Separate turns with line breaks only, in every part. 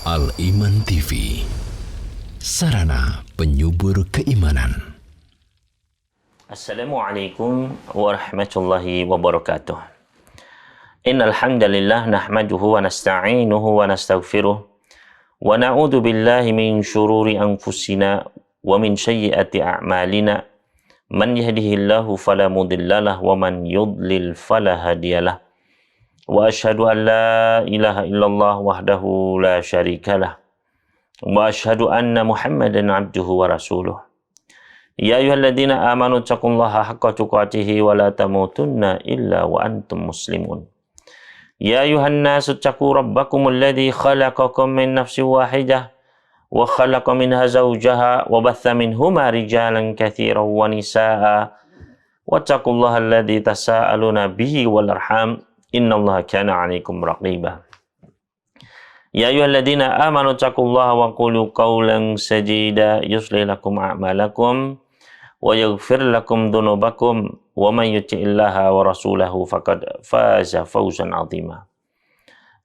Al-Iman TV, sarana penyubur keimanan.
Assalamualaikum warahmatullahi wabarakatuh. Innal hamdalillah nahmaduhu wa nasta'inuhu wa nastaghfiruh wa na'udzu billahi min shururi anfusina wa min sayyiati a'malina. Man yahdihillahu fala mudhillalah wa man yudlil fala hadiyalah. Wa asyhadu an la ilaha illallah wahdahu la syarikalah. Wa asyhadu anna Muhammadan abduhu wa rasuluh. Ya ayyuhalladzina amanu taqullaha haqqa tuqatih wa la tamutunna illa wa antum muslimun. Ya ayyuhan nasu taqu rabbakumul ladzi khalaqakum min nafsin wahidah wa khalaqa minha zawjaha wa batha minhuma rijalan katsiran wa nisaa'a wattaqullaha alladzi tasaaluna bihi wal arham innallaha kana 'alaikum raqiba. Ya ayyuhalladzina amanu taqullaha wa qulu qawlan sadida yuslih lakum a'malakum wa yaghfir lakum dhunubakum wa man yuti'illaha wa rasulahu faqad faza fawzan 'azima.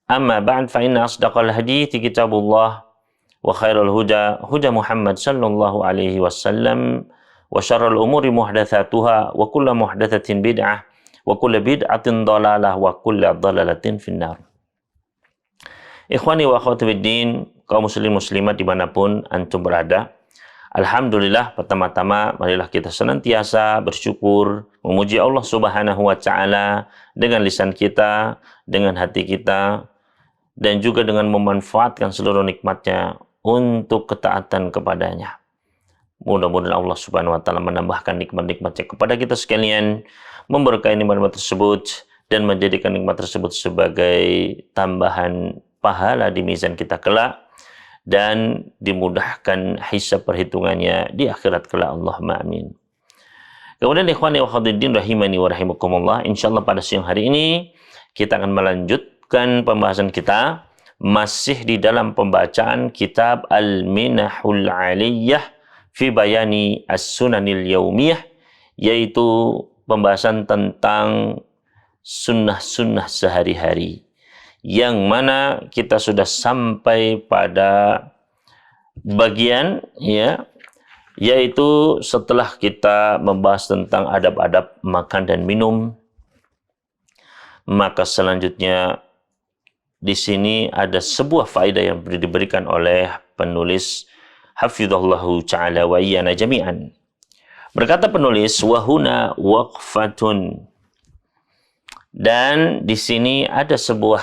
Amma ba'd fa inna asdaqal hadithi kitabullah wa khairal huda huda Muhammad sallallahu alaihi wasallam wa syarrul umuri muhdatsatuha wa kullu muhdatsatin bid'ah wa kullu bid'atin dhalalah wa kullu dhalalatin finnar. Ikhwani wa akhwati fiddin, kaum muslim muslimat dimanapun antum berada, alhamdulillah, pertama-tama marilah kita senantiasa bersyukur, memuji Allah subhanahu wa ta'ala dengan lisan kita, dengan hati kita, dan juga dengan memanfaatkan seluruh nikmatnya untuk ketaatan kepadanya. Mudah-mudahan Allah subhanahu wa ta'ala menambahkan nikmat-nikmatnya kepada kita sekalian, memberkahi nikmat tersebut, dan menjadikan nikmat tersebut sebagai tambahan pahala di mizan kita kelak, dan dimudahkan hisab perhitungannya di akhirat kelak. Allahumma amin. Kemudian ikhwani wa akhwatiddin rahimani wa rahimakumullah, insyaallah pada siang hari ini kita akan melanjutkan pembahasan kita masih di dalam pembacaan kitab Al-Minahul Aliyah fi bayani as-sunanil yaumiyah, yaitu pembahasan tentang sunnah-sunnah sehari-hari, yang mana kita sudah sampai pada bagian yaitu setelah kita membahas tentang adab-adab makan dan minum, maka selanjutnya di sini ada sebuah faedah yang diberikan oleh penulis hafizahullahu ta'ala wa iyana jami'an. Berkata penulis, wahuna waqfatun. Dan di sini ada sebuah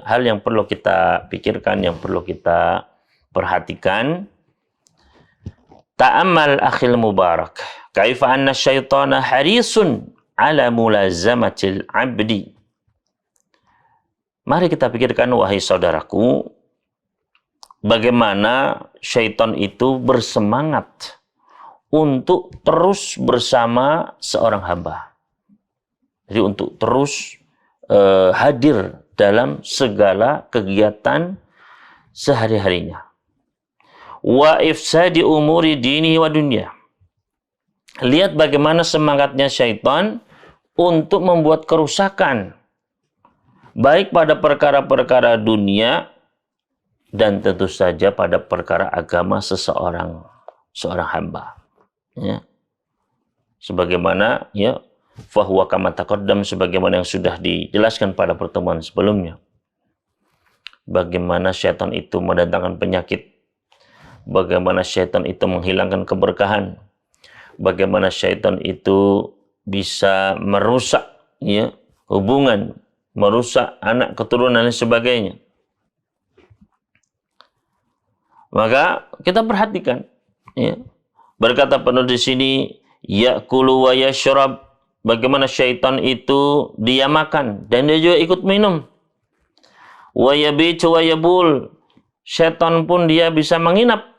hal yang perlu kita pikirkan, yang perlu kita perhatikan. Ta'ammal akhil mubarak, kaifa anna syaitana harisun ala mulazamatil abdi. Mari kita pikirkan, wahai saudaraku, bagaimana syaitan itu bersemangat untuk terus bersama seorang hamba. Jadi untuk terus hadir dalam segala kegiatan sehari-harinya. Wa ifsadi umuri dinihi wa dunya. Lihat bagaimana semangatnya syaitan untuk membuat kerusakan, baik pada perkara-perkara dunia dan tentu saja pada perkara agama seorang hamba. Ya. Sebagaimana fahuwa kama taqaddam, sebagaimana yang sudah dijelaskan pada pertemuan sebelumnya. Bagaimana syaitan itu mendatangkan penyakit, bagaimana syaitan itu menghilangkan keberkahan, bagaimana syaitan itu bisa merusak hubungan, merusak anak keturunan dan sebagainya. Maka kita perhatikan, berkata penulis di sini, ya'kulu wa yashrab, bagaimana syaitan itu dia makan dan dia juga ikut minum. Wa yabitu wa yabul, syaitan pun dia bisa menginap,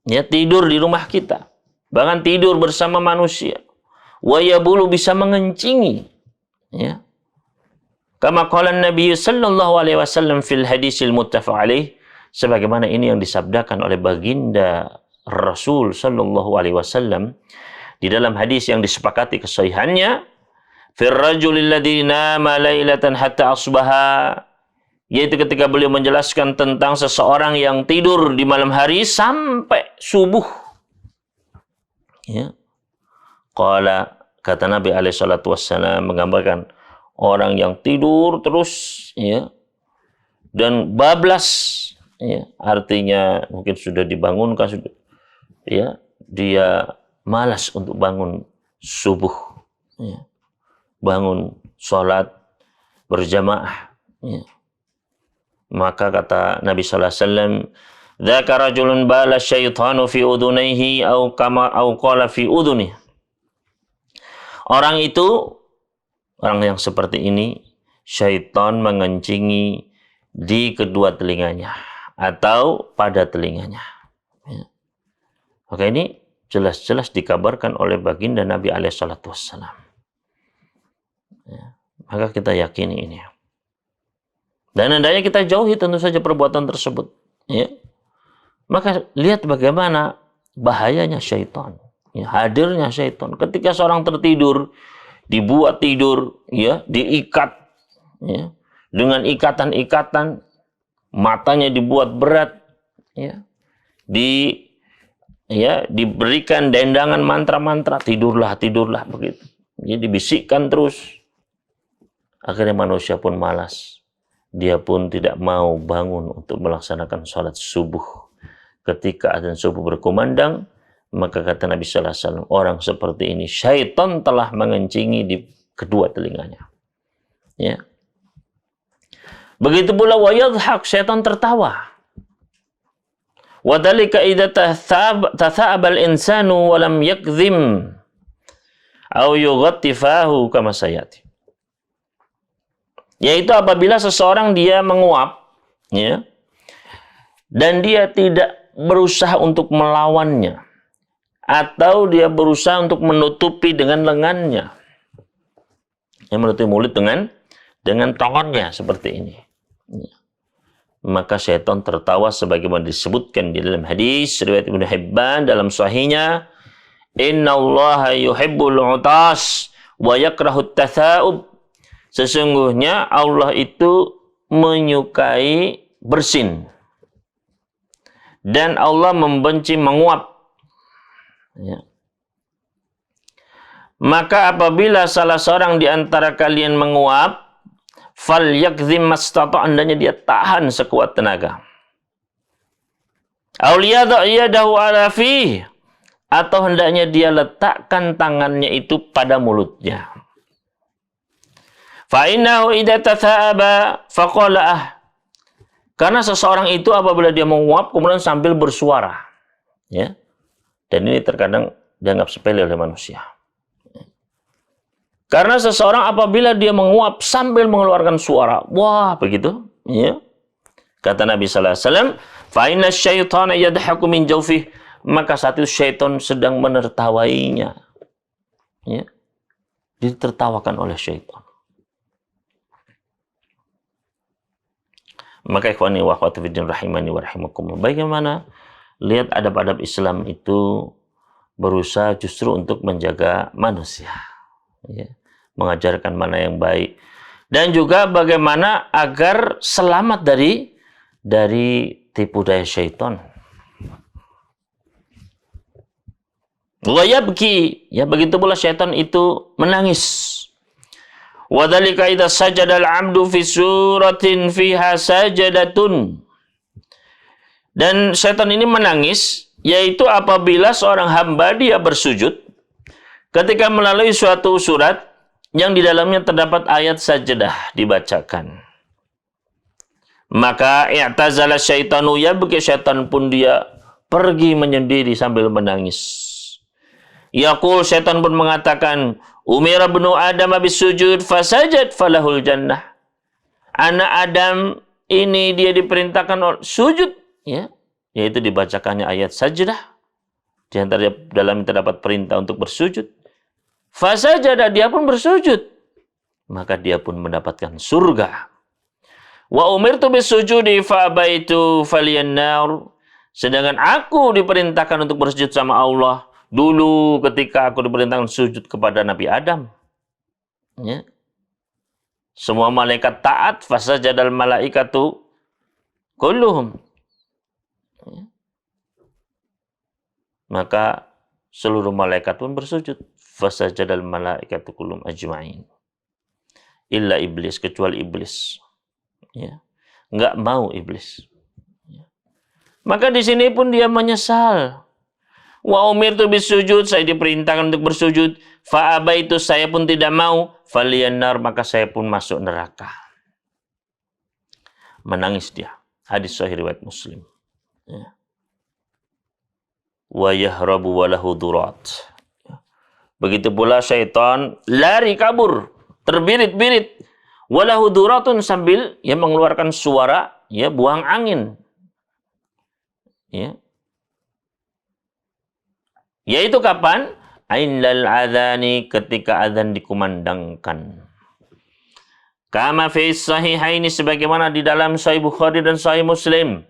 tidur di rumah kita, bahkan tidur bersama manusia. Wa yabulu, bisa mengencingi. Kama qala Nabi sallallahu alaihi wasallam fil hadisil muttafaq alaih, sebagaimana ini yang disabdakan oleh baginda Rasul sallallahu alaihi wasallam di dalam hadis yang disepakati kesahihannya, fir rajulil ladzi nama lailatan hatta asbaha yaitu ketika beliau menjelaskan tentang seseorang yang tidur di malam hari sampai subuh. Ya. Kata Nabi alaihi salatu wassalam menggambarkan orang yang tidur terus, ya, dan bablas, ya, artinya mungkin sudah dibangunkan, sudah, ya, dia malas untuk bangun subuh, ya, bangun sholat berjamaah, ya. Maka kata Nabi sallallahu alaihi wasallam, "Dzaka rajulun bala syaitanu fi udhunayhi au qala fi udhunihi." Orang yang seperti ini, syaitan mengencingi di kedua telinganya atau pada telinganya. Ya. Maka ini jelas-jelas dikabarkan oleh baginda Nabi alaihi salatu wassalam. Ya. Maka kita yakini ini. Dan hendaknya kita jauhi tentu saja perbuatan tersebut. Ya. Maka lihat bagaimana bahayanya syaitan. Ya, hadirnya syaitan. Ketika seorang tertidur, dibuat tidur, ya, diikat, ya, dengan ikatan-ikatan, matanya dibuat berat, ya, diberikan dendangan mantra-mantra, tidurlah begitu. Jadi dibisikkan terus. Akhirnya manusia pun malas. Dia pun tidak mau bangun untuk melaksanakan sholat subuh. Ketika azan subuh berkumandang, maka kata Nabi sallallahu alaihi wasallam, orang seperti ini syaitan telah mengencingi di kedua telinganya. Ya. Begitu pula wa yadhhak, syaitan tertawa. Wa dzalika idza tatha'aba al-insanu wa lam yakdhim aw yughatti fahu kama sayati. Yaitu apabila seseorang dia menguap, ya, dan dia tidak berusaha untuk melawannya, atau dia berusaha untuk menutupi dengan lengannya, yang menutupi mulut dengan tangannya seperti ini. Ya. Maka syaitan tertawa sebagaimana disebutkan di dalam hadis riwayat Ibnu Hibban dalam sahihnya, "Innallaha yuhibbul 'utas wa yakrahut tatha'ub." Sesungguhnya Allah itu menyukai bersin dan Allah membenci menguap. Ya. Maka apabila salah seorang di antara kalian menguap, falyakzim mastata', hendaknya dia tahan sekuat tenaga. Aw liyadha' yadahu ala fih, atau hendaknya dia letakkan tangannya itu pada mulutnya. Fa innahu idza tatha'aba faqala, karena seseorang itu apabila dia menguap kemudian sambil bersuara, ya. Dan ini terkadang dianggap sepele oleh manusia. Karena seseorang apabila dia menguap sambil mengeluarkan suara, wah, begitu, ya. Kata Nabi sallallahu alaihi wasallam, fa inna syaitana yadhaku min jawfih, maka saat itu syaitan sedang menertawainya. Ya. Ditertawakan oleh syaitan. Maka ikhwani wa akhwati fiddin rahimani wa rahimakumullah, bagaimana lihat adab-adab Islam itu berusaha justru untuk menjaga manusia, ya, mengajarkan mana yang baik, dan juga bagaimana agar selamat dari tipu daya syaitan. Wa yabki, ya, begitu pula syaitan itu menangis. Wa dzalika idza sajada al-'abdu fi suratin fiha sajadatun. Dan syaitan ini menangis yaitu apabila seorang hamba dia bersujud ketika melalui suatu surat yang di dalamnya terdapat ayat sajadah dibacakan. Maka i'tazala syaitanu yabki, syaitan pun dia pergi menyendiri sambil menangis. Yaqul, syaitan pun mengatakan, umira ibnu Adam bisujud fasajad falahul jannah. Anak Adam ini dia diperintahkan sujud, ya, yaitu dibacakannya ayat sajdah. Di antara dalam terdapat perintah untuk bersujud. Fasajada, dia pun bersujud. Maka dia pun mendapatkan surga. Wa umirtu bisujudi fa abaitu falyannar. Sedangkan aku diperintahkan untuk bersujud sama Allah dulu ketika aku diperintahkan sujud kepada Nabi Adam. Ya. Semua malaikat taat, fasajadal malaikatu kulluhum. Maka seluruh malaikat pun bersujud. Fasajadal malaikatu kulluhum ajma'in. Illa iblis, kecuali iblis. Ya. Enggak mau iblis. Ya. Maka di sini pun dia menyesal. Wa umirtu bisujud, saya diperintahkan untuk bersujud. Fa abaitu, saya pun tidak mau. Faliyanar, maka saya pun masuk neraka. Menangis dia. Hadis sahih riwayat Muslim. Ya. Wa yahrabu walahu durat. Begitu pula syaitan lari kabur, terbirit-birit. Walahu duratun, sambil ya mengeluarkan suara, ya buang angin. Ya. Yaitu kapan? Indal adzani, ketika azan dikumandangkan. Kama fi sahihaini, sebagaimana di dalam Sahih Bukhari dan Sahih Muslim.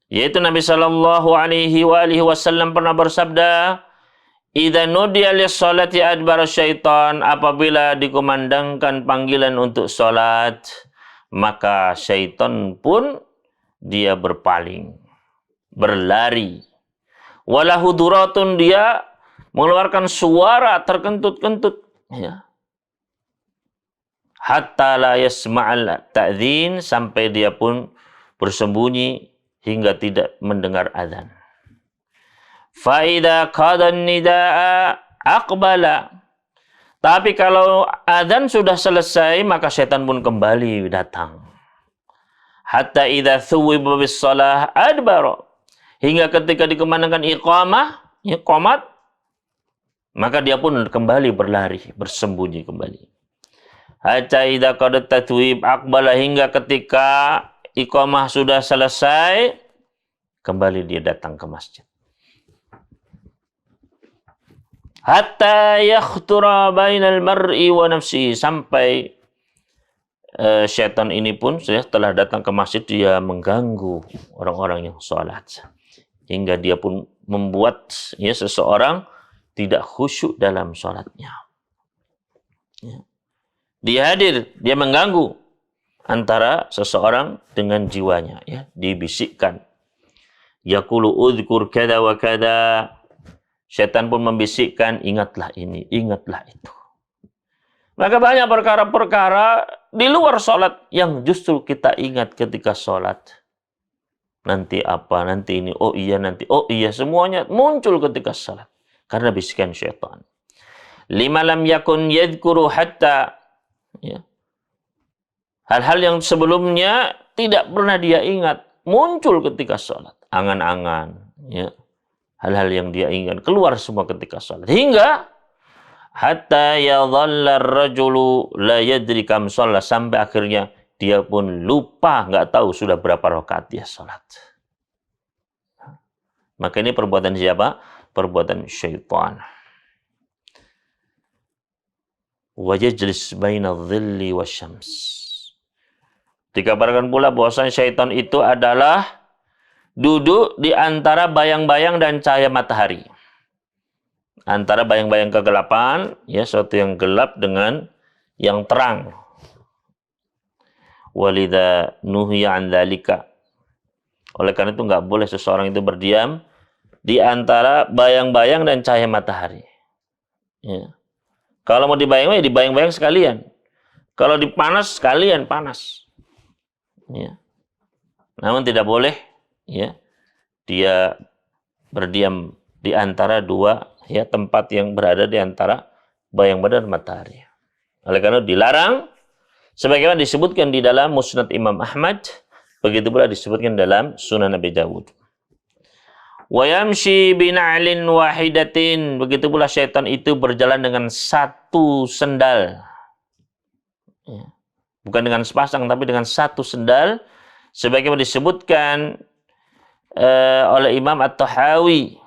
Yaitu Nabi sallallahu alaihi wasallam pernah bersabda, "Idza nudiya lis-sholati adbara syaitan," apabila dikumandangkan panggilan untuk salat, maka syaitan pun dia berpaling, berlari. Walahu duratun, dia mengeluarkan suara terkentut-kentut, ya. Hatta la yasma'al ta'dzin, sampai dia pun bersembunyi hingga tidak mendengar azan. Fa idza qada nidaa aqbala. Tapi kalau azan sudah selesai, maka setan pun kembali datang. Hatta idza thuwiba bis shalah adbara. Hingga ketika dikumandangkan iqamat, maka dia pun kembali berlari, bersembunyi kembali. Hatta idza qada tatwib aqbala, hingga ketika iqamah sudah selesai, kembali dia datang ke masjid. Hatta yakhtura bainal mar'i wa nafsihi, sampai syaitan ini pun setelah datang ke masjid, dia mengganggu orang-orang yang sholat. Hingga dia pun membuat ya seseorang tidak khusyuk dalam sholatnya. Ya. Dia hadir, dia mengganggu antara seseorang dengan jiwanya. Ya. Dibisikkan. Yaqulu udhkur kada wa kada. Syaitan pun membisikkan, ingatlah ini, ingatlah itu. Maka banyak perkara-perkara di luar sholat yang justru kita ingat ketika sholat. Nanti apa, nanti ini, oh iya nanti, oh iya, semuanya muncul ketika sholat. Karena bisikan syaitan. Lima lam yakun yadhkuru hatta. Ya. Hal-hal yang sebelumnya tidak pernah dia ingat, muncul ketika sholat. Angan-angan. Ya. Hal-hal yang dia ingat, keluar semua ketika sholat. Hingga hatta yadhalla ar-rajulu la yadri kam shalla, sampai akhirnya dia pun lupa, nggak tahu sudah berapa rakaat dia sholat. Maka ini perbuatan siapa? Perbuatan syaitan. Wa yajlis baina dhilli wasyams. Dikabarkan pula bahwasanya syaitan itu adalah duduk di antara bayang-bayang dan cahaya matahari. Antara bayang-bayang kegelapan, ya, suatu yang gelap dengan yang terang. Walidha nuhiya an dzalika. Oleh karena itu nggak boleh seseorang itu berdiam di antara bayang-bayang dan cahaya matahari. Ya. Kalau mau dibayang-bayang, ya dibayang-bayang sekalian. Kalau dipanas sekalian panas. Ya. Namun tidak boleh, ya, dia berdiam di antara dua, ya, tempat yang berada di antara bayang-bayang dan matahari. Oleh karena itu dilarang. Sebagaimana disebutkan di dalam Musnad Imam Ahmad, begitu pula disebutkan dalam Sunan Abi Dawud. Wa yamshi bina'lin wahidatin, begitu pula syaitan itu berjalan dengan satu sendal. Ya. Bukan dengan sepasang, tapi dengan satu sendal, sebagaimana disebutkan oleh Imam At-Tahawi.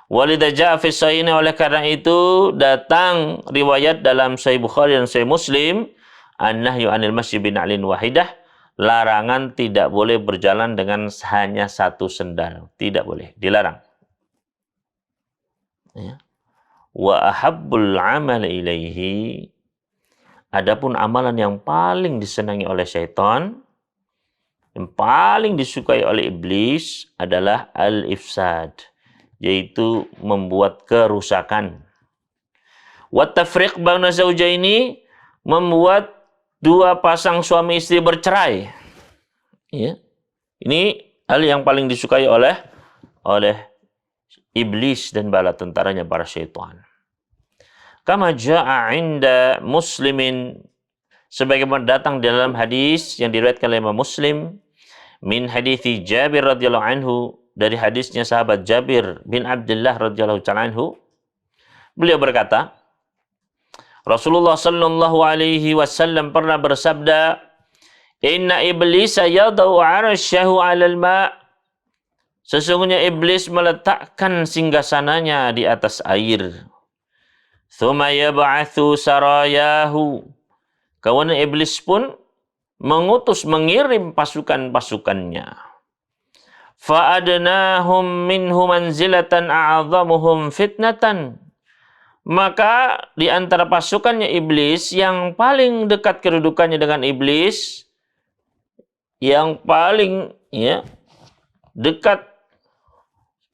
Walidha ja'a fi sahihaini, oleh karena itu datang riwayat dalam Sahih Bukhari dan Sahih Muslim, an-nahyu 'anil masyi bina'lin wahidah, larangan tidak boleh berjalan dengan hanya satu sendal, tidak boleh, dilarang. Ya. Wa ahabbul 'amal ilaihi, Adapun amalan yang paling disenangi oleh syaitan, yang paling disukai oleh iblis adalah al-ifsad, yaitu membuat kerusakan. Wa tafriq baina zaujaini, membuat dua pasang suami istri bercerai. Ya. Ini hal yang paling disukai oleh iblis dan bala tentaranya para syaitan. Kama jaa 'inda Muslimin, sebagaimana datang di dalam hadis yang diriwayatkan oleh Imam Muslim, min hadithi Jabir radhiyallahu anhu, dari hadisnya sahabat Jabir bin Abdullah radhiyallahu ta'ala anhu, beliau berkata, Rasulullah sallallahu alaihi wasallam pernah bersabda, "Inna iblisa yadau 'arsyahu 'alal ma'." Sesungguhnya iblis meletakkan singgasananya di atas air. Tsumma yab'atsu sarayahu. Kemudian iblis pun mengirim pasukan-pasukannya. Fa'adnahum minhu manzilatan a'adhamuhum fitnatan. Maka di antara pasukannya iblis, yang paling dekat kedudukannya dengan iblis, yang paling dekat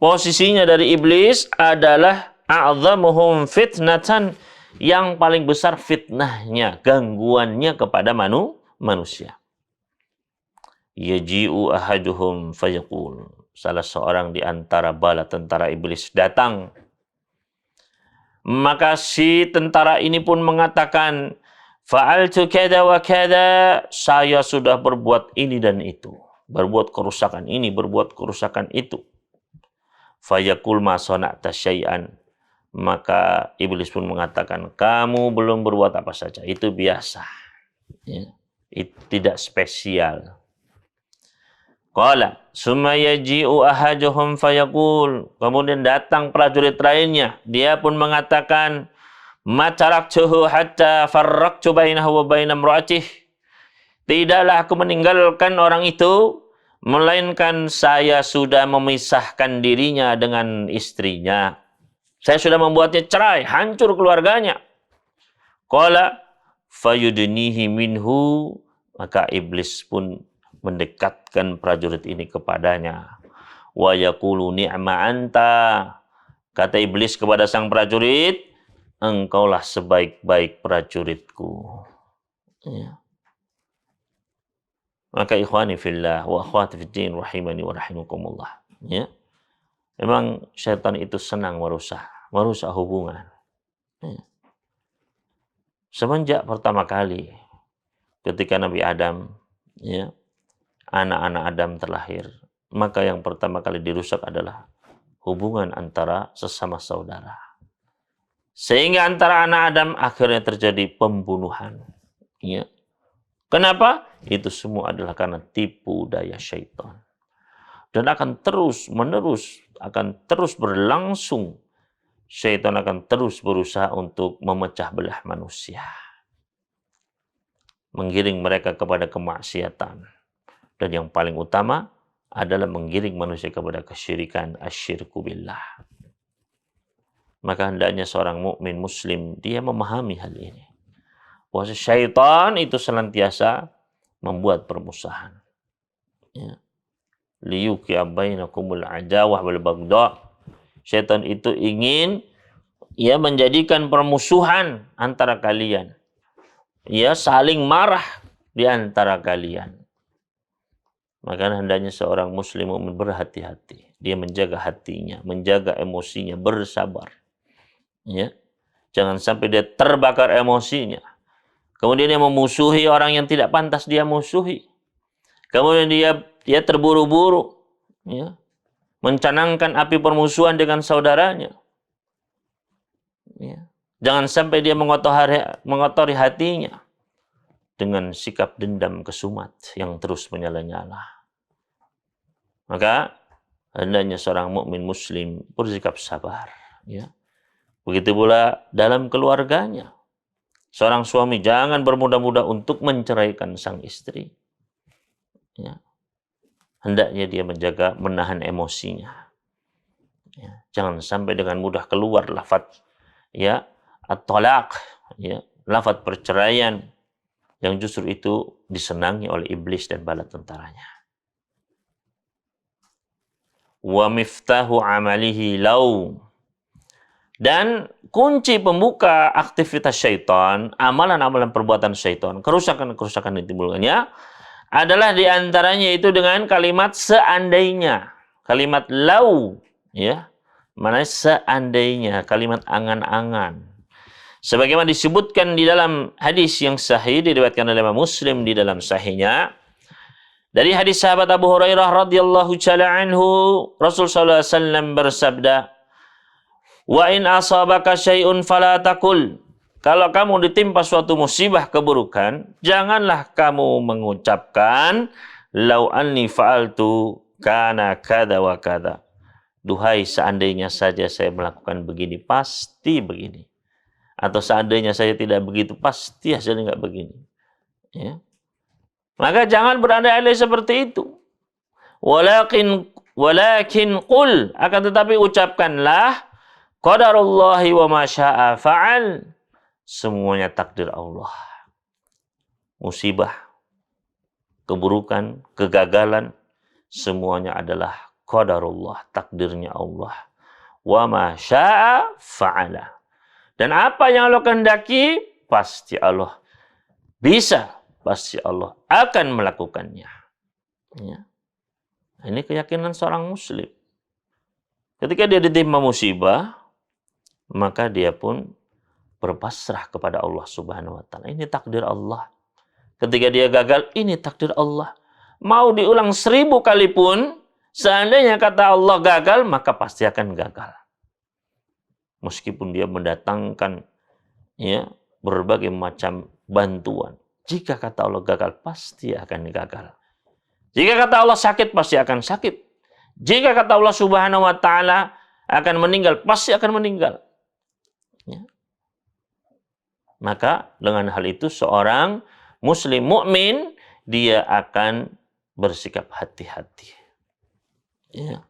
posisinya dari iblis adalah a'dhamuhum fitnatan, yang paling besar fitnahnya, gangguannya kepada manusia. Yaji'u ahaduhum fayaqul. Salah seorang di antara bala tentara iblis datang. Maka si tentara ini pun mengatakan, fa'altu kada wa kada, saya sudah berbuat ini dan itu. Berbuat kerusakan ini, berbuat kerusakan itu. Fayaqul ma sana'ta syai'an. Maka iblis pun mengatakan, kamu belum berbuat apa saja, itu biasa. Ya. Itu tidak spesial. Qala summa yaji'u ahaduhum fayaqul. Kemudian datang prajurit lainnya, dia pun mengatakan, ma taraktuhu hatta farraqtu bainahu wa baina imra'atihi. Tidaklah aku meninggalkan orang itu, melainkan saya sudah memisahkan dirinya dengan istrinya. Saya sudah membuatnya cerai, hancur keluarganya. Qala fayudnihi minhu. Maka iblis pun mendekatkan prajurit ini kepadanya. Wa yaqulu ni'ma anta. Kata iblis kepada sang prajurit, engkaulah sebaik-baik prajuritku. Ya. Maka ikhwani fillah wa akhwati fiddin rahimani wa rahimakumullah. Ya. Memang syaitan itu senang merusak hubungan. Ya. Semenjak pertama kali ketika Nabi Adam, anak-anak Adam terlahir, maka yang pertama kali dirusak adalah hubungan antara sesama saudara. Sehingga antara anak Adam akhirnya terjadi pembunuhan. Ya. Kenapa? Itu semua adalah karena tipu daya syaitan. Dan akan terus menerus, akan terus berlangsung. Syaitan akan terus berusaha untuk memecah belah manusia. Menggiring mereka kepada kemaksiatan. Dan yang paling utama adalah menggiring manusia kepada kesyirikan, asyirku billah. Maka hendaknya seorang mukmin muslim, dia memahami hal ini. Bahwa syaitan itu senantiasa membuat permusuhan. Ya. Liyuqi'a bainakumul adawah wal baghdha. Syaitan itu ingin menjadikan permusuhan antara kalian. Saling marah di antara kalian. Maka hendaknya seorang muslim mukmin berhati-hati. Dia menjaga hatinya, menjaga emosinya, bersabar. Ya. Jangan sampai dia terbakar emosinya. Kemudian dia memusuhi orang yang tidak pantas dia musuhi. Kemudian dia terburu-buru, mencanangkan api permusuhan dengan saudaranya. Ya. Jangan sampai dia mengotori hatinya dengan sikap dendam kesumat yang terus menyala-nyala. Maka hendaknya seorang mukmin muslim bersikap sabar. Ya. Begitu pula dalam keluarganya. Seorang suami jangan bermudah-mudah untuk menceraikan sang istri. Ya. Hendaknya dia menahan emosinya. Ya. Jangan sampai dengan mudah keluar lafaz at-talaq, lafaz perceraian yang justru itu disenangi oleh iblis dan bala tentaranya. Wa miftahu amalihi law. Dan kunci pembuka aktivitas syaitan, amalan-amalan perbuatan syaitan, kerusakan-kerusakan yang ditimbulkannya adalah diantaranya itu dengan kalimat seandainya, kalimat lau, ya, mana seandainya, kalimat angan-angan. Sebagaimana disebutkan di dalam hadis yang sahih diriwayatkan oleh Imam Muslim di dalam sahihnya, dari hadis sahabat Abu Hurairah radhiyallahu taala anhu, Rasul sallallahu alaihi wasallam bersabda, "Wa in asabaka syai'un fala taqul." Kalau kamu ditimpa suatu musibah keburukan, janganlah kamu mengucapkan lau anni fa'altu kana kada wa kada. Duhai seandainya saja saya melakukan begini, pasti begini. Atau seandainya saya tidak begitu, pasti hasilnya enggak begini. Ya. Maka jangan berandai-andai seperti itu. Walakin qul, akan tetapi ucapkanlah qadarullahi wa ma syaa fa'al. Semuanya takdir Allah. Musibah, keburukan, kegagalan, semuanya adalah qadarullah, takdirnya Allah. Wa ma syaa fa'ala. Dan apa yang Allah kehendaki, pasti Allah bisa, pasti Allah akan melakukannya. Ya. Ini keyakinan seorang muslim. Ketika dia ditimpa musibah, maka dia pun berpasrah kepada Allah Subhanahu wa taala. Ini takdir Allah. Ketika dia gagal, ini takdir Allah. Mau diulang 1000 kali pun, seandainya kata Allah gagal, maka pasti akan gagal. Meskipun dia mendatangkan ya berbagai macam bantuan. Jika kata Allah gagal, pasti akan gagal. Jika kata Allah sakit, pasti akan sakit. Jika kata Allah Subhanahu wa taala akan meninggal, pasti akan meninggal. Ya. Maka dengan hal itu seorang muslim mukmin dia akan bersikap hati-hati. Ya.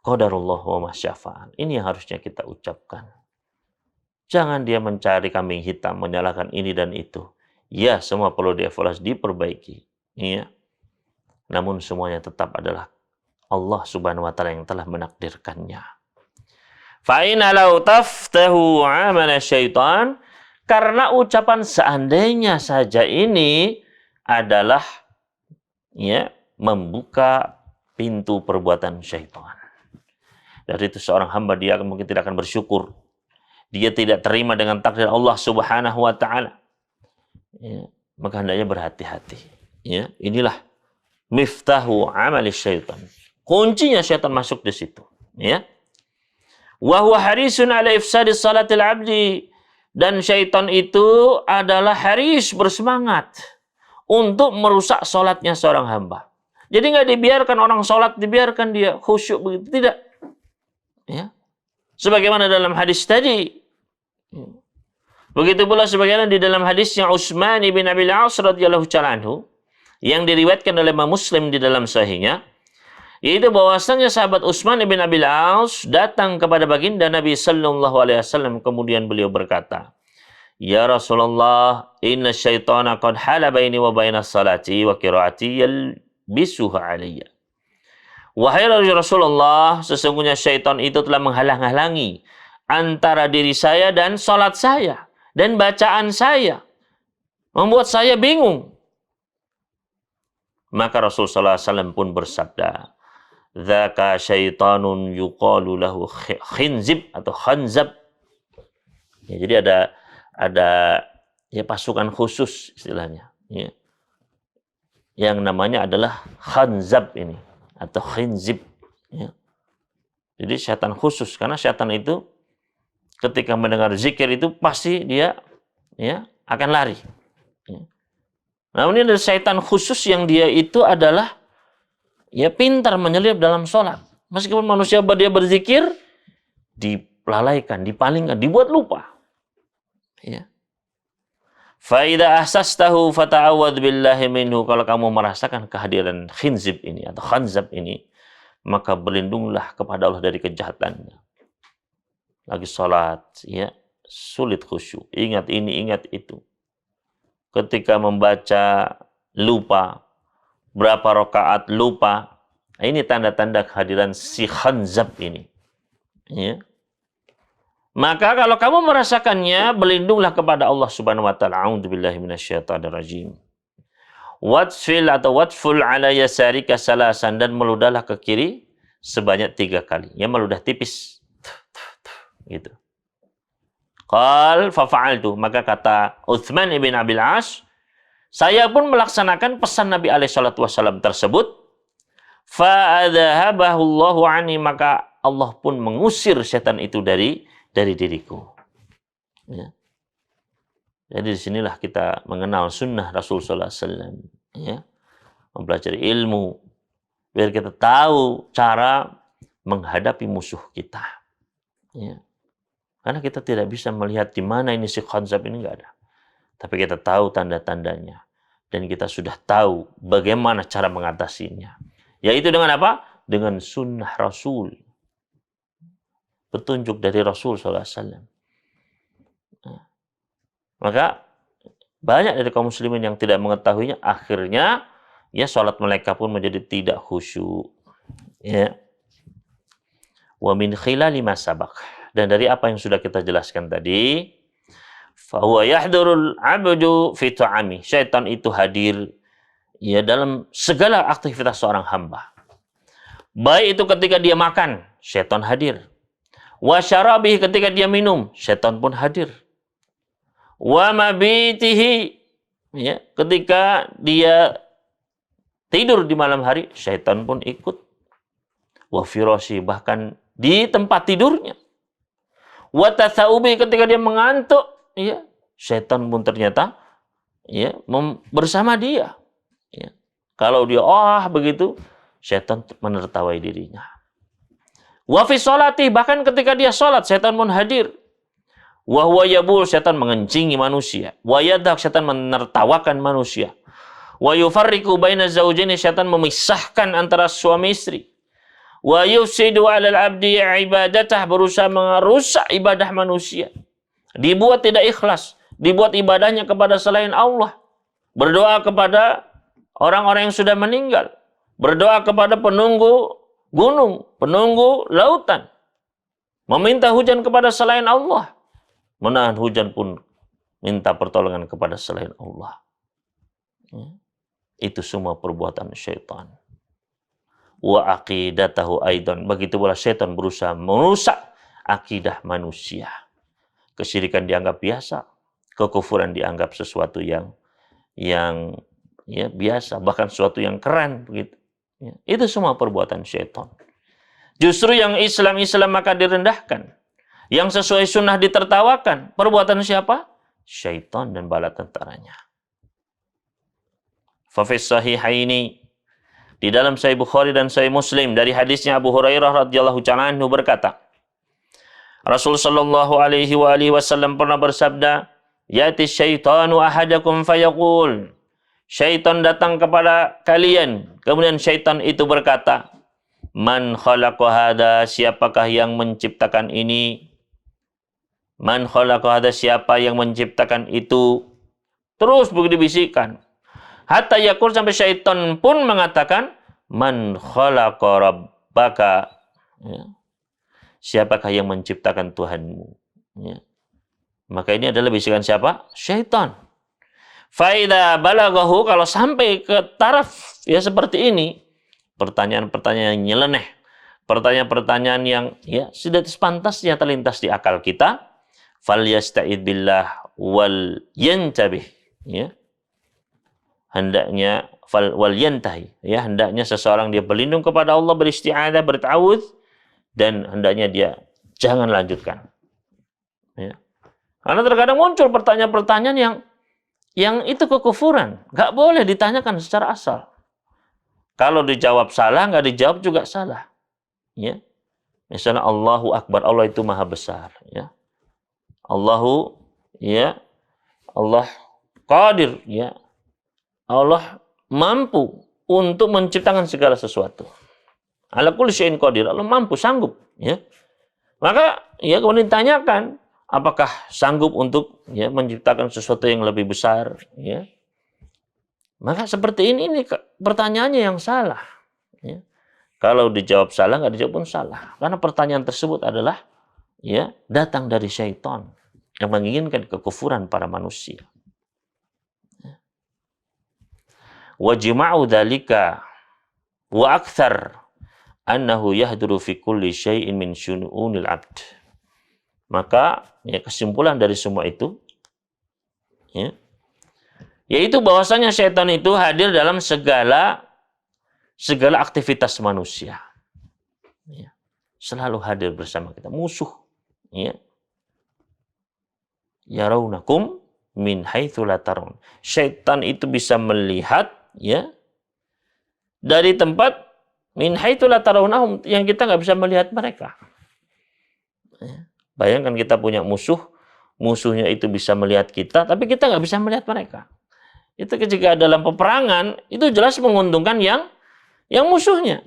Qadarullah wa ma syaa fa'al. Ini yang harusnya kita ucapkan. Jangan dia mencari kambing hitam, menyalahkan ini dan itu. Ya, semua perlu dievaluasi, diperbaiki. Ya. Namun semuanya tetap adalah Allah Subhanahu wa taala yang telah menakdirkannya. Fa inna law taftahu 'amala syaitan, karena ucapan seandainya saja ini adalah ya membuka pintu perbuatan syaitan. Dari itu seorang hamba dia mungkin tidak akan bersyukur. Dia tidak terima dengan takdir Allah Subhanahu wa taala. Ya, maka hendaknya berhati-hati. Ya, inilah miftahu amali syaitan. Kuncinya syaitan masuk di situ, ya. Wa huwa harisun ala ifsadi salatil abdi, dan syaitan itu adalah haris, bersemangat untuk merusak salatnya seorang hamba. Jadi nggak dibiarkan orang salat, dibiarkan dia khusyuk begitu, tidak. Ya. Sebagaimana dalam hadis tadi. Begitu pula sebagaimana di dalam hadisnya Utsman bin Abi al-As radhiyallahu ta'ala anhu yang diriwayatkan oleh Imam Muslim di dalam sahihnya, yaitu bahwasanya sahabat Utsman bin Abi al-As datang kepada baginda Nabi sallallahu alaihi wasallam, kemudian beliau berkata, "Ya Rasulullah, inna syaitana qad hala baini wa baina salati wa qiraati yalbisuha alayya." Wahai Rasulullah, sesungguhnya syaitan itu telah menghalang-halangi antara diri saya dan salat saya dan bacaan saya, membuat saya bingung. Maka Rasulullah SAW pun bersabda, "Dzaka syaitanun yuqalu lahu khinzib atau khanzab." Ya, jadi ada ya pasukan khusus istilahnya, ya, yang namanya adalah khanzab ini atau khinzib. Ya. Jadi setan khusus, karena setan itu ketika mendengar zikir itu pasti dia ya akan lari. Ya. Namun ini ada setan khusus yang dia itu adalah ya pintar menyelip dalam sholat. Meskipun manusia dia berzikir, dilalaikan, dipalingkan, dibuat lupa. Ya. Faida ahsastahu fata'awad billahi minhu. Kalau kamu merasakan kehadiran khinzib ini atau khanzab ini, maka berlindunglah kepada Allah dari kejahatannya. Lagi sholat, ya, sulit khusyuk. Ingat ini, ingat itu. Ketika membaca lupa, berapa rakaat lupa. Ini tanda-tanda kehadiran si khanzab ini. Ya. Maka kalau kamu merasakannya, berlindunglah kepada Allah Subhanahu wa taala. A'udzubillahi minasyaitonir rajim. Watfil atau watful ala yasarika salasan, dan meludahlah ke kiri sebanyak 3 kali. Ya, meludah tipis. Gitu. Qal fafa'altu, maka kata Utsman ibn Abil As, saya pun melaksanakan pesan Nabi alaihi salatu wasallam tersebut. Fa'adhabahu Allahu anni, maka Allah pun mengusir setan itu dari diriku. Ya. Jadi disinilah kita mengenal sunnah Rasul sallallahu alaihi wasallam, ya. Mempelajari ilmu biar kita tahu cara menghadapi musuh kita. Ya. Karena kita tidak bisa melihat di mana ini si khanzab ini, enggak ada. Tapi kita tahu tanda-tandanya. Dan kita sudah tahu bagaimana cara mengatasinya. Yaitu dengan apa? Dengan sunnah Rasul. Petunjuk dari Rasul SAW. Maka banyak dari kaum muslimin yang tidak mengetahuinya. Akhirnya ya sholat mereka pun menjadi tidak khusyuk. Ya. Wa min khilali ma sabaq. Dan dari apa yang sudah kita jelaskan tadi, fahuwa yahdurul abdu fi ta'ami. Syaitan itu hadir ya dalam segala aktivitas seorang hamba. Baik itu ketika dia makan, syaitan hadir. Wa syarabihi, ketika dia minum, syaitan pun hadir. Wa mabitihi, ya, ketika dia tidur di malam hari, syaitan pun ikut. Wa firashi, bahkan di tempat tidurnya. Wa tathaubi, ketika dia mengantuk, ya, syaitan pun ternyata ya bersama dia. Ya. Kalau dia begitu, syaitan menertawai dirinya. Wa fi sholati, bahkan ketika dia sholat, syaitan pun hadir. Wa huwa yabul, syaitan mengencingi manusia. Wa yadhak, syaitan menertawakan manusia. Wa yufarriqu baina zawjaini, syaitan memisahkan antara suami istri. Wa yufsidu 'alal 'abdi ibadatah, berusaha merusak ibadah manusia. Dibuat tidak ikhlas, dibuat ibadahnya kepada selain Allah. Berdoa kepada orang-orang yang sudah meninggal. Berdoa kepada penunggu gunung, penunggu lautan. Meminta hujan kepada selain Allah. Menahan hujan pun minta pertolongan kepada selain Allah. Itu semua perbuatan syaitan. Wa aqidatahu aidan, begitu pula syaitan berusaha merusak akidah manusia. Kesyirikan dianggap biasa, kekufuran dianggap sesuatu yang ya biasa, bahkan sesuatu yang keren begitu. Ya, itu semua perbuatan syaitan. Justru yang Islam maka direndahkan. Yang sesuai sunnah ditertawakan. Perbuatan siapa? Syaitan dan bala tentaranya. Fa fi sahihaini, di dalam Sahih Bukhari dan Sahih Muslim dari hadisnya Abu Hurairah radhiyallahu ta'ala anhu berkata, Rasul sallallahu alaihi wasallam pernah bersabda, "Yati syaitanu ahadakum fayaqul." Syaitan datang kepada kalian, kemudian syaitan itu berkata, "Man khalaqa hada?" Siapakah yang menciptakan ini? Man khalaqa hada? Siapa yang menciptakan itu? Terus begitu bisikan. Hatta yakul, sampai syaitan pun mengatakan, "Man khalaqa rabbaka?" Ya. Siapakah yang menciptakan Tuhanmu? Ya. Maka ini adalah bisikan siapa? Syaitan. Faida balagahu, kalau sampai ke taraf ya seperti ini, pertanyaan-pertanyaan yang nyeleneh, pertanyaan-pertanyaan yang ya sudah sepantasnya terlintas di akal kita, falyasta'id billah wal yantabih, ya. Hendaknya wal yantahi, ya, hendaknya seseorang dia berlindung kepada Allah, beristi'adzah, berta'awudz, dan hendaknya dia jangan lanjutkan. Ya. Karena terkadang muncul pertanyaan-pertanyaan yang itu kekufuran, nggak boleh ditanyakan secara asal. Kalau dijawab salah, nggak dijawab juga salah. Ya. Misalnya Allahu Akbar, Allah itu maha besar. Ya. Allahu, ya, Allah qadir, ya. Allah mampu untuk menciptakan segala sesuatu. Ala kulli syai'in qadir, Allah mampu, sanggup. Ya. Maka ya kemudian ditanyakan, Apakah sanggup untuk menciptakan sesuatu yang lebih besar? Ya. Maka seperti ini pertanyaannya yang salah. Ya. Kalau dijawab salah, nggak dijawab pun salah. Karena pertanyaan tersebut adalah datang dari syaitan yang menginginkan kekufuran para manusia. Wa jima'u dzalika wa aktsar annahu yahduru fi kulli syai'in min syu'unil 'abd. Maka kesimpulan dari semua itu yaitu bahwasanya syaitan itu hadir dalam segala aktivitas manusia. Selalu hadir bersama kita, musuh. Yarawnakum min haitsu la tarawun. Syaitan itu bisa melihat dari tempat min haitsu la tarawnahum yang kita nggak bisa melihat mereka. Bayangkan kita punya musuhnya itu bisa melihat kita, tapi kita nggak bisa melihat mereka. Itu ketika dalam peperangan, itu jelas menguntungkan yang musuhnya.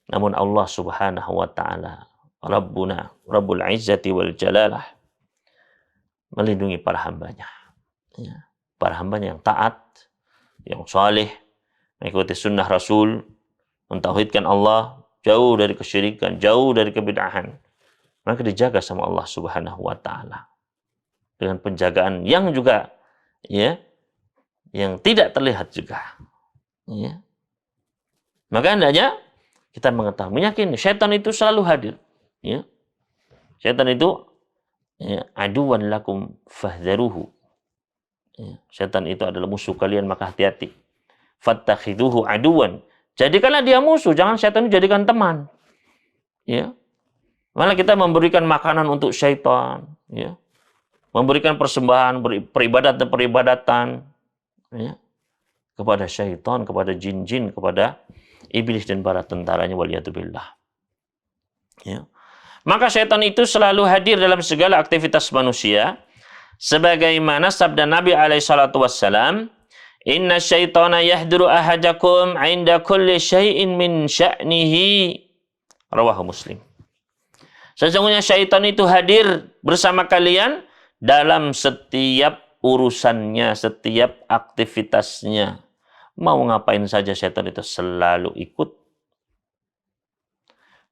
Namun Allah Subhanahu wa Ta'ala, Rabbuna, Rabbul Izzati wal Jalalah, melindungi para hambanya. Para hambanya yang taat, yang saleh, mengikuti sunnah Rasul, mentauhidkan Allah, jauh dari kesyirikan, jauh dari kebid'ahan. Maka dijaga sama Allah Subhanahu wa Ta'ala. Dengan penjagaan yang juga yang tidak terlihat juga. Maka hendaknya kita mengetahui, meyakini syaitan itu selalu hadir. Syaitan itu aduwan lakum fahdharuhu. Syaitan itu adalah musuh kalian, maka hati-hati. Fattakhiduhu aduwan. Jadikanlah dia musuh, jangan syaitan itu jadikan teman. Malah kita memberikan makanan untuk syaitan, memberikan persembahan, peribadatan kepada syaitan, kepada jin-jin, kepada iblis dan para tentaranya, waliyadzubillah. Maka syaitan itu selalu hadir dalam segala aktivitas manusia, sebagaimana sabda Nabi alaihi salatu wassalam, inna syaitana yahduru ahadakum 'inda kulli syai'in min sya'nihi, rawahu Muslim. Sesungguhnya syaitan itu hadir bersama kalian dalam setiap urusannya, setiap aktivitasnya. Mau ngapain saja syaitan itu selalu ikut.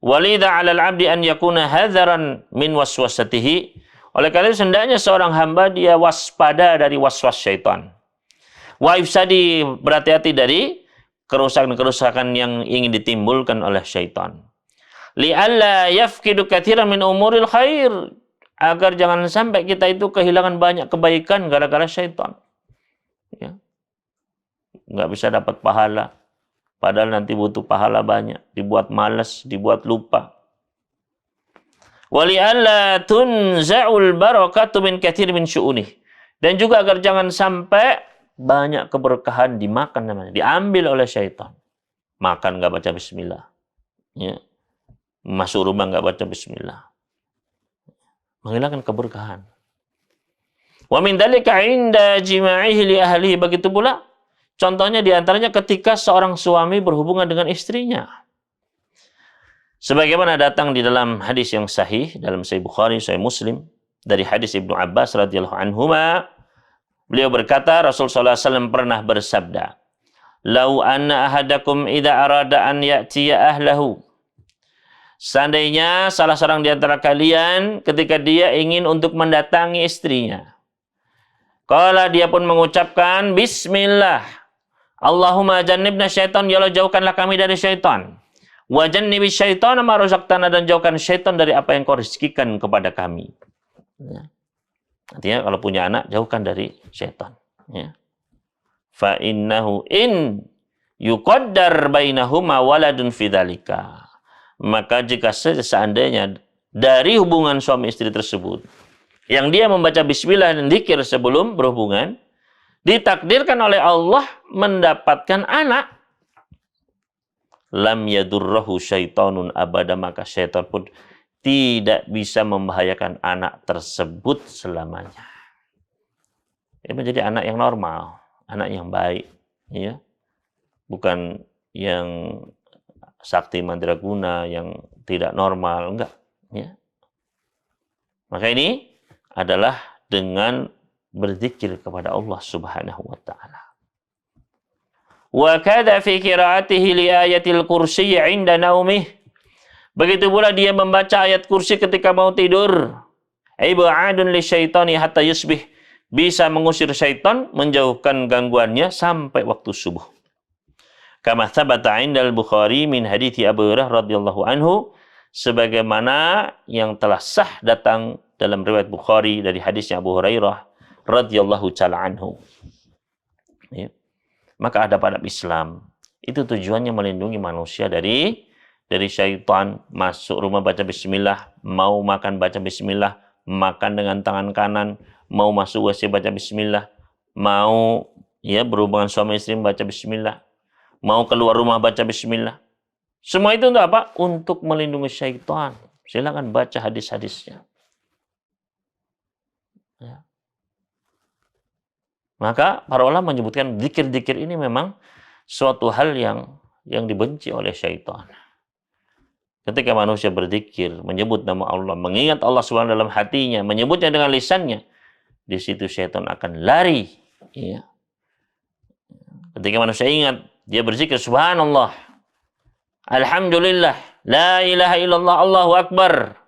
Walidha 'alal 'abdi an yakuna hadzaran min waswasatihi. Oleh karena itu hendaknya seorang hamba dia waspada dari waswas syaitan. Wa ifsadi, berhati-hati dari kerusakan-kerusakan yang ingin ditimbulkan oleh syaitan. Li'alla yafkidu katsiran min umuril khair, agar jangan sampai kita itu kehilangan banyak kebaikan gara-gara syaitan. Nggak bisa dapat pahala, padahal nanti butuh pahala banyak, dibuat malas, dibuat lupa. Wali'alla tunza'ul barakatu min katsir min syu'unih, dan juga agar jangan sampai banyak keberkahan dimakan namanya, diambil oleh syaitan. Makan nggak baca bismillah, masuk rumah nggak baca bismillah, menghilangkan keberkahan. Wa min dzalika 'inda jima'ihi li ahlihi, begitu pula contohnya diantaranya ketika seorang suami berhubungan dengan istrinya. Sebagaimana datang di dalam hadis yang sahih dalam Sahih Bukhari, Sahih Muslim, dari hadis Ibnu Abbas radhiyallahu anhuma, beliau berkata, Rasul sallallahu alaihi wasallam pernah bersabda, "Lau anna ahadakum idza arada an ya'tiya ahlahu." Seandainya salah seorang di antara kalian ketika dia ingin untuk mendatangi istrinya, qala, dia pun mengucapkan bismillah, Allahumma jannibna syaitan, ya Allah jauhkanlah kami dari syaitan. Wa jannibi syaitana ma razaqtana, dan jauhkan syaitan dari apa yang kau rizkikan kepada kami. Artinya kalau punya anak, jauhkan dari syaitan. Fa innahu in yuqaddar bainahuma waladun fi dzalika. Maka jika seandainya dari hubungan suami istri tersebut, yang dia membaca bismillah dan zikir sebelum berhubungan, ditakdirkan oleh Allah mendapatkan anak, lam yadurrahu syaitanun abada, maka syaitan pun tidak bisa membahayakan anak tersebut selamanya. Ini menjadi anak yang normal, anak yang baik, bukan yang sakti mandraguna, yang tidak normal, enggak. Maka ini adalah dengan berzikir kepada Allah Subhanahu wa taala. Wa kada fi qiraatihi li ayatil kursi 'inda naumih. Begitu pula dia membaca ayat kursi ketika mau tidur. Ibadun li syaitani hatta yusbih. Bisa mengusir syaitan, menjauhkan gangguannya sampai waktu subuh. Kama thabata 'inda al-Bukhari min hadithi Abu Hurairah radhiyallahu anhu, sebagaimana yang telah sah datang dalam riwayat Bukhari dari hadisnya Abu Hurairah radhiyallahu taala anhu. Ya. Maka adab-adab Islam itu tujuannya melindungi manusia dari syaitan. Masuk rumah baca bismillah, mau makan baca bismillah, makan dengan tangan kanan, mau masuk WC baca bismillah, mau berhubungan suami istri baca bismillah, mau keluar rumah baca bismillah. Semua itu untuk apa? Untuk melindungi syaitan. Silakan baca hadis-hadisnya. Ya. Maka para ulama menyebutkan zikir-zikir ini memang suatu hal yang dibenci oleh syaitan. Ketika manusia berzikir, menyebut nama Allah, mengingat Allah SWT dalam hatinya, menyebutnya dengan lisannya, di situ syaitan akan lari. Ya. Ketika manusia ingat, dia berzikir subhanallah, alhamdulillah, la ilaha illallah, Allahu akbar.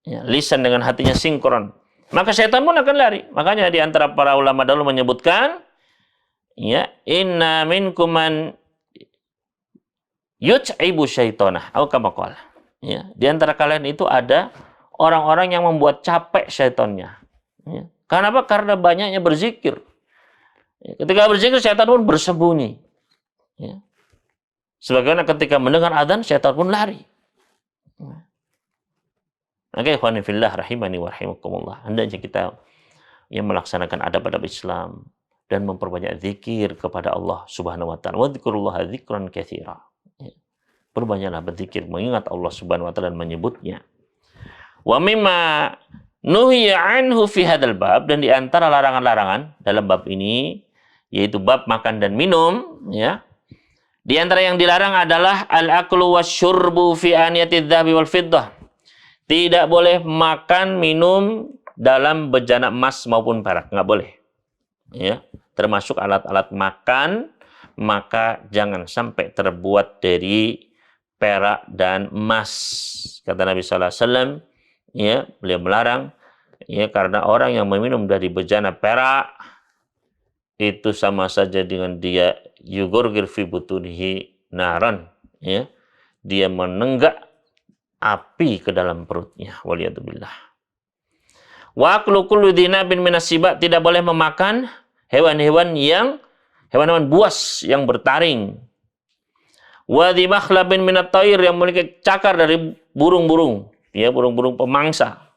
Ya, lisan dengan hatinya sinkron. Maka syaitan pun akan lari. Makanya di antara para ulama dahulu menyebutkan, ya, inna minkum man yut'ibu syaitonah, atau kama qala. Ya, di antara kalian itu ada orang-orang yang membuat capek syaitannya. Ya. Karena apa? Karena banyaknya berzikir. Ya, ketika berzikir, syaitan pun bersembunyi. Ya. Sebagaimana ketika mendengar adzan, syaitan pun lari. Ya. Maka ikhwani fillah rahimani wa rahimakumullah, hendaknya kita yang melaksanakan adab-adab Islam dan memperbanyak zikir kepada Allah Subhanahu wa taala. Wa dzikurullaha dzikran katsira. Perbanyaklah berzikir, mengingat Allah Subhanahu wa taala dan menyebutnya. Wa mimma nuhiya anhu fi hadzal bab, dan di antara larangan-larangan dalam bab ini yaitu bab makan dan minum, ya. Di antara yang dilarang adalah al-aklu wasyurbu fi aniyatiz dzahabi wal fiddah. Tidak boleh makan minum dalam bejana emas maupun perak, nggak boleh. Ya, termasuk alat-alat makan, maka jangan sampai terbuat dari perak dan emas. Kata Nabi sallallahu alaihi wasallam, ya, beliau melarang, ya, karena orang yang meminum dari bejana perak itu sama saja dengan dia yugurgir fi butunihi naran, ya. Dia menenggak api ke dalam perutnya, waliyadzubillah. Wa aklu kullu dzinabin minas siba, tidak boleh memakan hewan-hewan buas yang bertaring. Wa dzi makhlabin minat thair, yang memiliki cakar dari burung-burung, ya, burung-burung pemangsa.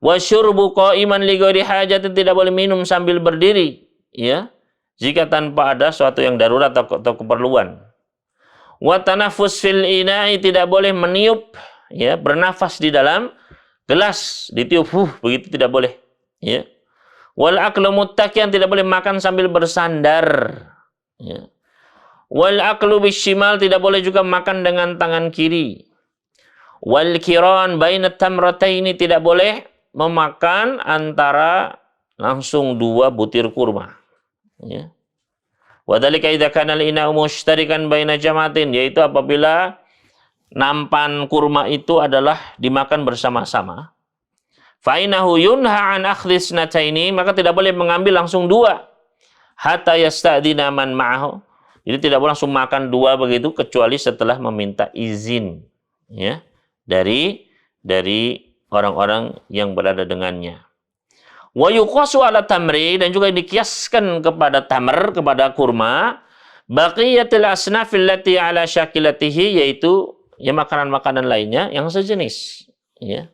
Wa syurbu qa'iman li ghairi hajatin, tidak boleh minum sambil berdiri, ya, jika tanpa ada suatu yang darurat atau keperluan. Wa tanaffus fil ina'i, tidak boleh meniup, ya, bernafas di dalam gelas, ditiup begitu tidak boleh, ya. Wal aklu muttaqiyan, tidak boleh makan sambil bersandar, ya. Wal aklu bishimal, tidak boleh juga makan dengan tangan kiri. Wal kiran bainat tamrataini, tidak boleh memakan antara langsung dua butir kurma, ya. Wa dzalika idza kana al-ina'u mushtarikan baina jama'atin, yaitu apabila nampan kurma itu adalah dimakan bersama-sama. Fa innahu yunha an akhdhis nataini, maka tidak boleh mengambil langsung dua. Hatta yasta'dina man ma'ahu. Jadi tidak boleh langsung makan dua begitu, kecuali setelah meminta izin, ya, dari orang-orang yang berada dengannya. Wa yuqasu ala tamri, dan juga dikiaskan kepada tamr, kepada kurma, baqiyatil asnafil lati ala syakilatihi, yaitu ya makanan-makanan lainnya yang sejenis, ya,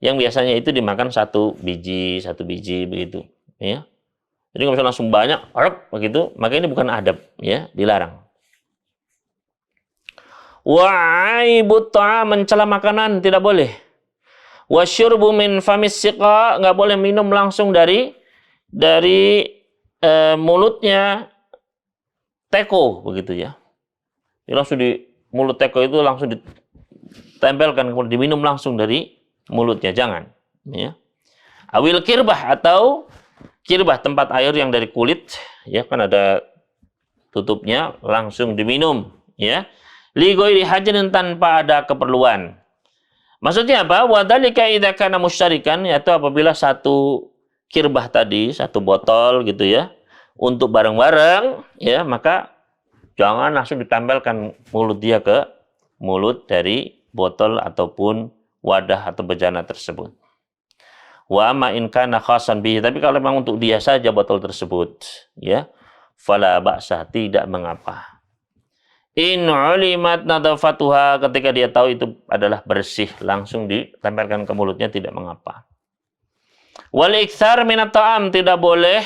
yang biasanya itu dimakan satu biji begitu, ya. Jadi kalau misalnya langsung banyak begitu, maka ini bukan adab, ya, dilarang. Wa aibut ta'am, mencela makanan tidak boleh. Wa syurbu min famis siqa, nggak boleh minum langsung dari mulutnya teko begitu, ya. Jadi langsung di mulut teko itu langsung ditempelkan, kemudian diminum langsung dari mulutnya, jangan, ya. Awil kirbah, atau kirbah tempat air yang dari kulit, ya kan ada tutupnya, langsung diminum, ya. Li ghairi hajatin, tanpa ada keperluan. Maksudnya apa? Wadzalika idza kana mushtarikan, yaitu apabila satu kirbah tadi, satu botol gitu ya, untuk bareng-bareng, ya, maka jangan langsung ditempelkan mulut dia ke mulut dari botol ataupun wadah atau bejana tersebut. Wa ma in kana khasan bihi, tapi kalau memang untuk dia saja botol tersebut, ya, fala ba'sa, tidak mengapa. In ulimat nadafatuha, ketika dia tahu itu adalah bersih, langsung ditempelkan ke mulutnya, tidak mengapa. Wal iktsar minat ta'am, tidak boleh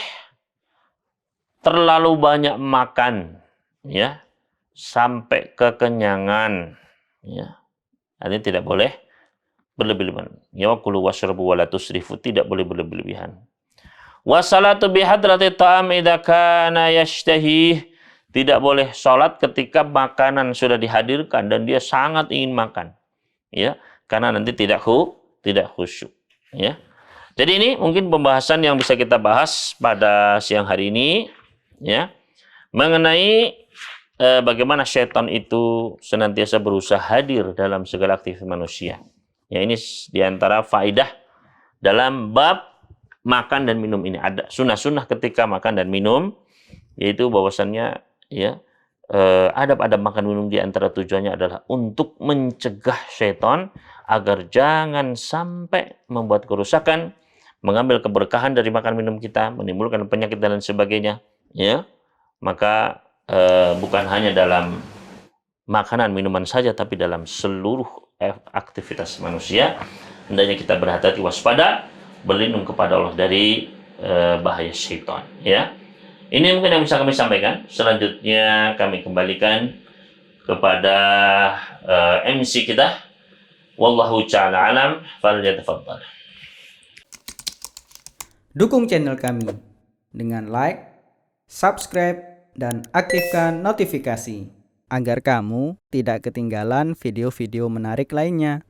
terlalu banyak makan, ya, sampai kekenyangan, ya. Artinya tidak boleh berlebih-lebihan. Ya, kulu washrabu wala tusrifu, tidak boleh berlebih-lebihan. Wassalatu bihadrati ta'am idza kana yashtahi, tidak boleh salat ketika makanan sudah dihadirkan dan dia sangat ingin makan, ya, karena nanti tidak khusyuk, ya. Jadi ini mungkin pembahasan yang bisa kita bahas pada siang hari ini, ya, mengenai bagaimana syaitan itu senantiasa berusaha hadir dalam segala aktivitas manusia. Ya, ini diantara faedah dalam bab makan dan minum ini. Ada sunnah-sunnah ketika makan dan minum, yaitu bahwasannya, ya, adab-adab makan minum diantara tujuannya adalah untuk mencegah syaitan agar jangan sampai membuat kerusakan, mengambil keberkahan dari makan minum kita, menimbulkan penyakit dan lain sebagainya, ya. Maka bukan hanya dalam makanan minuman saja, tapi dalam seluruh aktivitas manusia hendaknya kita berhati-hati, waspada, berlindung kepada Allah dari bahaya syaitan, ya. Ini mungkin yang bisa kami sampaikan. Selanjutnya kami kembalikan kepada MC kita. Wallahu ta'ala alam, falyatafaddal.
Dukung channel kami dengan like, subscribe, dan aktifkan notifikasi agar kamu tidak ketinggalan video-video menarik lainnya.